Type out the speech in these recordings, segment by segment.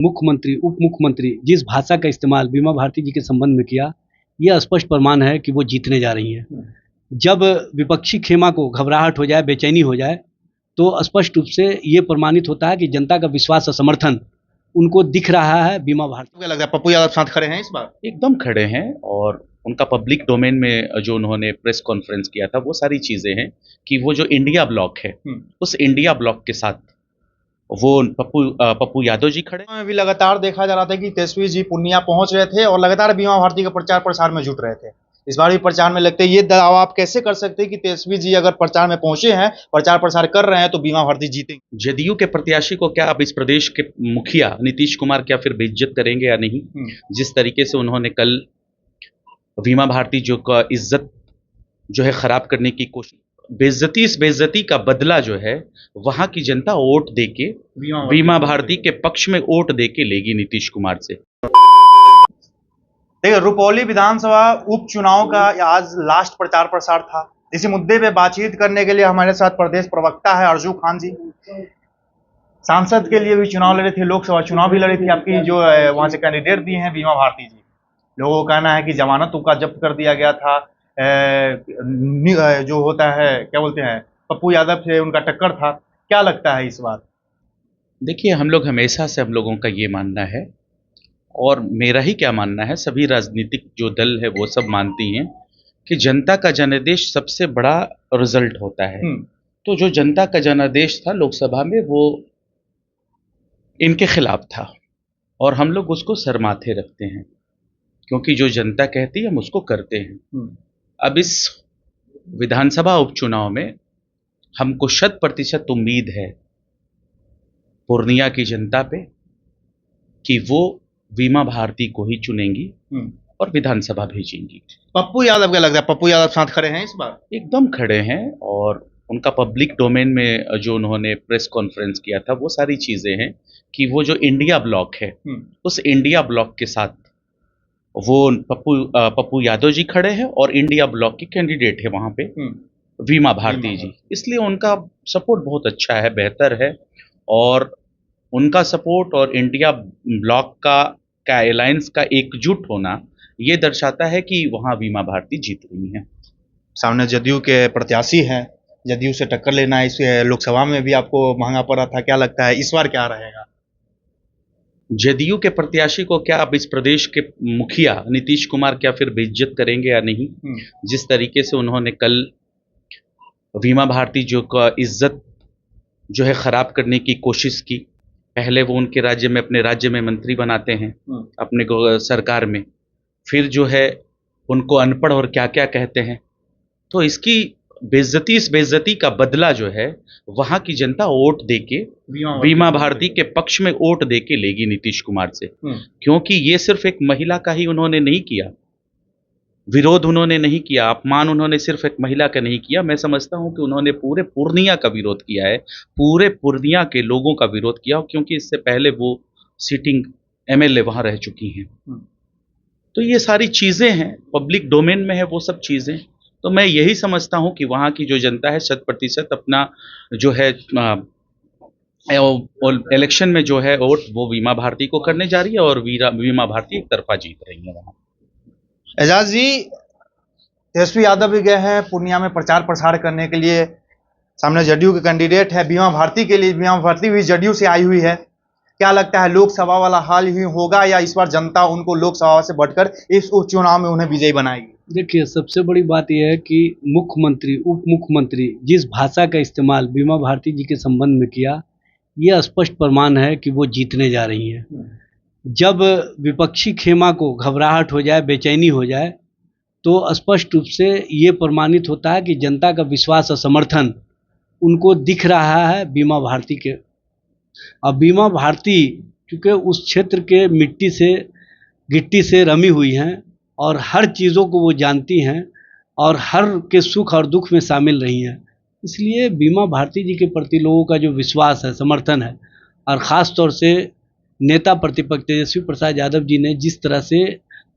मुख्यमंत्री, उप मुख्यमंत्री जिस भाषा का इस्तेमाल बीमा भारती जी के संबंध में किया, यह स्पष्ट प्रमाण है कि वो जीतने जा रही हैं। जब विपक्षी खेमा को घबराहट हो जाए, बेचैनी हो जाए, तो स्पष्ट रूप से ये प्रमाणित होता है कि जनता का विश्वास और समर्थन उनको दिख रहा है बीमा भारती। क्या लगता है पप्पू यादव साथ खड़े हैं इस बार? एकदम खड़े हैं और उनका पब्लिक डोमेन में जो उन्होंने प्रेस कॉन्फ्रेंस किया था वो सारी चीजें हैं कि वो जो इंडिया ब्लॉक है उस इंडिया ब्लॉक के साथ वो पप्पू यादव जी खड़े में भी लगातार देखा जा रहा था कि तेजस्वी जी पूर्णिया पहुंच रहे थे और लगातार बीमा भारती का प्रचार प्रसार में जुट रहे थे। इस बार भी प्रचार में लगते ये दावा आप कैसे कर सकते हैं कि तेजस्वी जी अगर प्रचार में पहुंचे हैं, प्रचार प्रसार कर रहे हैं तो बीमा भारती जीतेंगे? जदयू के प्रत्याशी को क्या अब इस प्रदेश के मुखिया नीतीश कुमार क्या फिर बेइज्जत करेंगे या नहीं? जिस तरीके से उन्होंने कल बीमा भारती जो का इज्जत जो है खराब करने की कोशिश, बेइज्जती, इस बेइज्जती का बदला जो है वहां की जनता वोट देके बीमा भारती के पक्ष में वोट देके लेगी नीतीश कुमार से। देखिए, रुपौली विधानसभा उपचुनाव का आज लास्ट प्रचार प्रसार था। इसी मुद्दे पे बातचीत करने के लिए हमारे साथ प्रदेश प्रवक्ता है अर्जू खान जी। सांसद के लिए भी चुनाव लड़े थे, लोकसभा चुनाव भी लड़ी थी। आपकी जो वहां से कैंडिडेट दिए हैं बीमा भारती जी, लोगों का कहना है कि जमानत उनका जब्त कर दिया गया था। जो होता है क्या बोलते हैं, पप्पू यादव से उनका टक्कर था। क्या लगता है इस बार? देखिए, हम लोग हमेशा से हम लोगों का ये मानना है और मेरा ही क्या मानना है, सभी राजनीतिक जो दल है वो सब मानती हैं कि जनता का जनादेश सबसे बड़ा रिजल्ट होता है। तो जो जनता का जनादेश था लोकसभा में वो इनके खिलाफ था और हम लोग उसको सर माथे रखते हैं क्योंकि जो जनता कहती है हम उसको करते हैं। अब इस विधानसभा उपचुनाव में हमको 100% उम्मीद है पूर्णिया की जनता पे कि वो बीमा भारती को ही चुनेंगी और विधानसभा भेजेंगी। पप्पू यादव क्या लगता है पप्पू यादव साथ खड़े हैं इस बार? एकदम खड़े हैं और उनका पब्लिक डोमेन में जो उन्होंने प्रेस कॉन्फ्रेंस किया था वो सारी चीजें हैं कि वो जो इंडिया ब्लॉक है उस इंडिया ब्लॉक के साथ वो पप्पू यादव जी खड़े हैं और इंडिया ब्लॉक की कैंडिडेट है वहां पे बीमा भारती जी, इसलिए उनका सपोर्ट बहुत अच्छा है, बेहतर है। और उनका सपोर्ट और इंडिया ब्लॉक का अलायंस का एकजुट होना ये दर्शाता है कि वहां बीमा भारती जीत रही है। सामने जदयू के प्रत्याशी हैं, जदयू से टक्कर लेना इस लोकसभा में भी आपको महंगा पड़ा था। क्या लगता है इस बार क्या रहेगा? जदयू के प्रत्याशी को क्या अब इस प्रदेश के मुखिया नीतीश कुमार क्या फिर बेइज्जत करेंगे या नहीं? जिस तरीके से उन्होंने कल बीमा भारती जो का इज्जत जो है खराब करने की कोशिश की। पहले वो उनके राज्य में अपने राज्य में मंत्री बनाते हैं अपने सरकार में, फिर जो है उनको अनपढ़ और क्या क्या कहते हैं। तो इसकी बेइज्जती, इस बेइज्जती का बदला जो है वहां की जनता वोट देके बीमा भारती के पक्ष में वोट देके लेगी नीतीश कुमार से। क्योंकि ये सिर्फ एक महिला का ही उन्होंने नहीं किया, विरोध उन्होंने नहीं किया, अपमान उन्होंने सिर्फ एक महिला का नहीं किया। मैं समझता हूं कि उन्होंने पूरे पूर्णिया का विरोध किया है, पूरे पूर्णिया के लोगों का विरोध किया, क्योंकि इससे पहले वो सिटिंग एमएलए वहां रह चुकी हैं। तो ये सारी चीजें हैं, पब्लिक डोमेन में है वो सब चीजें। तो मैं यही समझता हूं कि वहां की जो जनता है 100% अपना जो है इलेक्शन में जो है वोट वो बीमा भारती को करने जा रही है और बीमा भारती एक तरफा जीत रही है वहां। एजाज जी, तेजस्वी यादव भी गए हैं पूर्णिया में प्रचार प्रसार करने के लिए। सामने जदयू के कैंडिडेट है बीमा भारती के लिए, बीमा भारती भी जदयू से आई हुई है। क्या लगता है लोकसभा वाला हाल ही होगा या इस बार जनता उनको लोकसभा से बढ़कर इस उपचुनाव में उन्हें विजयी बनाएगी? देखिए, सबसे बड़ी बात यह है कि मुख्यमंत्री, उप मुख्यमंत्री जिस भाषा का इस्तेमाल बीमा भारती जी के संबंध में किया, यह स्पष्ट प्रमाण है कि वो जीतने जा रही हैं। जब विपक्षी खेमा को घबराहट हो जाए, बेचैनी हो जाए, तो स्पष्ट रूप से ये प्रमाणित होता है कि जनता का विश्वास और समर्थन उनको दिख रहा है बीमा भारती के। अब बीमा भारती क्योंकि उस क्षेत्र के मिट्टी से, गिट्टी से रमी हुई हैं और हर चीज़ों को वो जानती हैं और हर के सुख और दुख में शामिल रही हैं, इसलिए बीमा भारती जी के प्रति लोगों का जो विश्वास है, समर्थन है, और ख़ास तौर से नेता प्रतिपक्ष तेजस्वी प्रसाद यादव जी ने जिस तरह से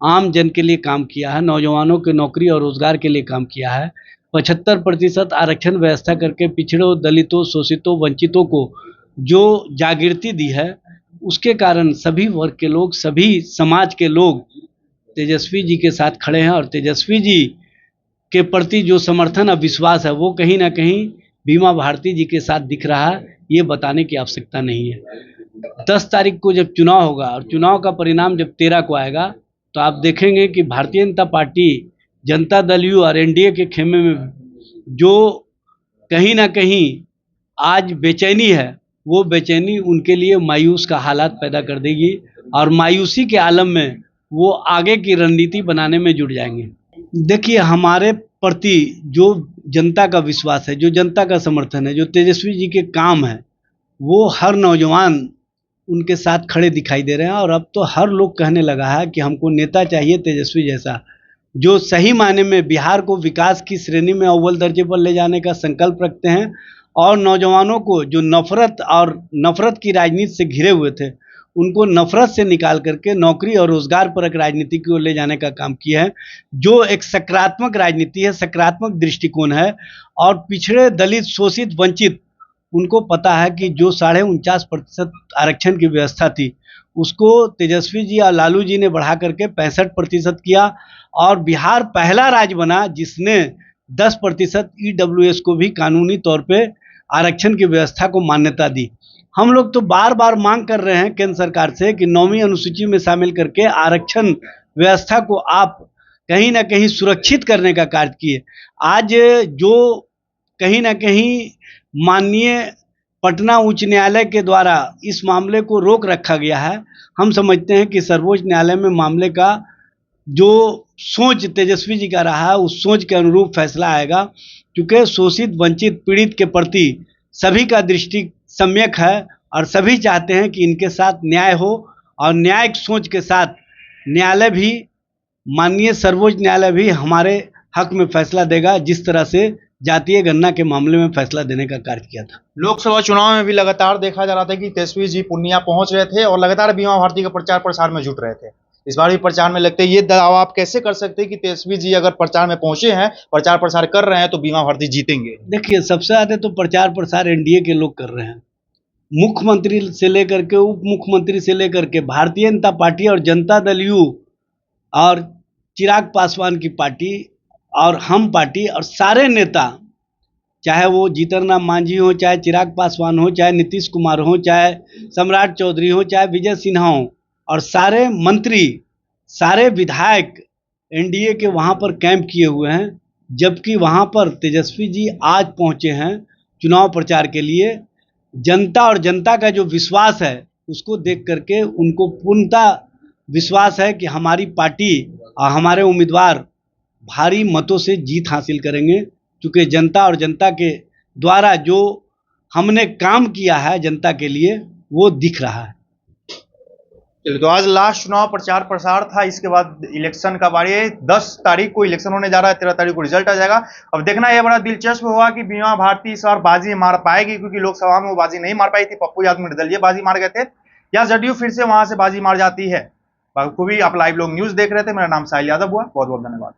आम जन के लिए काम किया है, नौजवानों के नौकरी और रोजगार के लिए काम किया है, 75% आरक्षण व्यवस्था करके पिछड़ों, दलितों, शोषितों, वंचितों को जो जागृति दी है, उसके कारण सभी वर्ग के लोग, सभी समाज के लोग तेजस्वी जी के साथ खड़े हैं और तेजस्वी जी के प्रति जो समर्थन और विश्वास है वो कहीं ना कहीं बीमा भारती जी के साथ दिख रहा है। ये बताने की आवश्यकता नहीं है। 10 तारीख को जब चुनाव होगा और चुनाव का परिणाम जब 13 को आएगा तो आप देखेंगे कि भारतीय जनता पार्टी, जनता दल यू और एनडीए के खेमे में जो कहीं ना कहीं आज बेचैनी है, वो बेचैनी उनके लिए मायूस का हालात पैदा कर देगी और मायूसी के आलम में वो आगे की रणनीति बनाने में जुट जाएंगे। देखिए, हमारे प्रति जो जनता का विश्वास है, जो जनता का समर्थन है, जो तेजस्वी जी के काम है, वो हर नौजवान उनके साथ खड़े दिखाई दे रहे हैं और अब तो हर लोग कहने लगा है कि हमको नेता चाहिए तेजस्वी जैसा, जो सही मायने में बिहार को विकास की श्रेणी में अव्वल दर्जे पर ले जाने का संकल्प रखते हैं और नौजवानों को जो नफरत की राजनीति से घिरे हुए थे, उनको नफरत से निकाल करके नौकरी और रोजगार परक राजनीति की ओर ले जाने का काम किया है, जो एक सकारात्मक राजनीति है, सकारात्मक दृष्टिकोण है। और पिछड़े, दलित, शोषित, वंचित, उनको पता है कि जो 49.5% आरक्षण की व्यवस्था थी, उसको तेजस्वी जी और लालू जी ने बढ़ा करके 65% किया और बिहार पहला राज्य बना जिसने 10% ईडब्ल्यूएस को भी कानूनी तौर पे आरक्षण की व्यवस्था को मान्यता दी। हम लोग तो बार बार मांग कर रहे हैं केंद्र सरकार से कि 9वीं अनुसूची में शामिल करके आरक्षण व्यवस्था को आप कहीं ना कहीं सुरक्षित करने का कार्य किए। आज जो कहीं ना कहीं माननीय पटना उच्च न्यायालय के द्वारा इस मामले को रोक रखा गया है, हम समझते हैं कि सर्वोच्च न्यायालय में मामले का जो सोच तेजस्वी जी का रहा है उस सोच के अनुरूप फैसला आएगा, क्योंकि शोषित, वंचित, पीड़ित के प्रति सभी का दृष्टि सम्यक है और सभी चाहते हैं कि इनके साथ न्याय हो और न्यायिक सोच के साथ न्यायालय भी, माननीय सर्वोच्च न्यायालय भी हमारे हक में फैसला देगा, जिस तरह से जातीय गणना के मामले में फैसला देने का कार्य किया था। लोकसभा चुनाव में भी लगातार देखा जा रहा था कि तेजस्वी जी पूर्णिया पहुंच रहे थे और लगातार बीमा भारती के प्रचार प्रसार में जुट रहे थे। इस बार भी प्रचार में लगते, ये दावा आप कैसे कर सकते हैं कि तेजस्वी जी अगर प्रचार में पहुंचे हैं, प्रचार प्रसार कर रहे हैं, तो बीमा भारती जीतेंगे? देखिए, सबसे ज्यादा तो प्रचार प्रसार एनडीए के लोग कर रहे हैं, मुख्यमंत्री से लेकर के उप मुख्यमंत्री से लेकर के भारतीय जनता पार्टी और जनता दल यू और चिराग पासवान की पार्टी और हम पार्टी और सारे नेता, चाहे वो जीतन राम मांझी हो, चाहे चिराग पासवान हो, चाहे नीतीश कुमार हो, चाहे सम्राट चौधरी हो, चाहे विजय सिन्हा हो, और सारे मंत्री, सारे विधायक एनडीए के वहाँ पर कैंप किए हुए हैं। जबकि वहाँ पर तेजस्वी जी आज पहुँचे हैं चुनाव प्रचार के लिए। जनता और जनता का जो विश्वास है उसको देख करके उनको पूर्णतः विश्वास है कि हमारी पार्टी और हमारे उम्मीदवार भारी मतों से जीत हासिल करेंगे, क्योंकि जनता और जनता के द्वारा जो हमने काम किया है जनता के लिए वो दिख रहा है। तो आज लास्ट चुनाव प्रचार प्रसार था, इसके बाद इलेक्शन का बारी है। 10 तारीख को इलेक्शन होने जा रहा है, 13 तारीख को रिजल्ट आ जाएगा। अब देखना यह बड़ा दिलचस्प होगा कि बीमा भारती इस बार बाजी मार पाएगी, क्योंकि लोकसभा में वो बाजी नहीं मार पाई थी, पप्पू यादव निर्दलीय बाजी मार गए थे, या जदयू फिर से वहां से बाजी मार जाती है। बखूबी आप लाइव लोग न्यूज देख रहे थे। मेरा नाम साहिल यादव हुआ, बहुत बहुत धन्यवाद।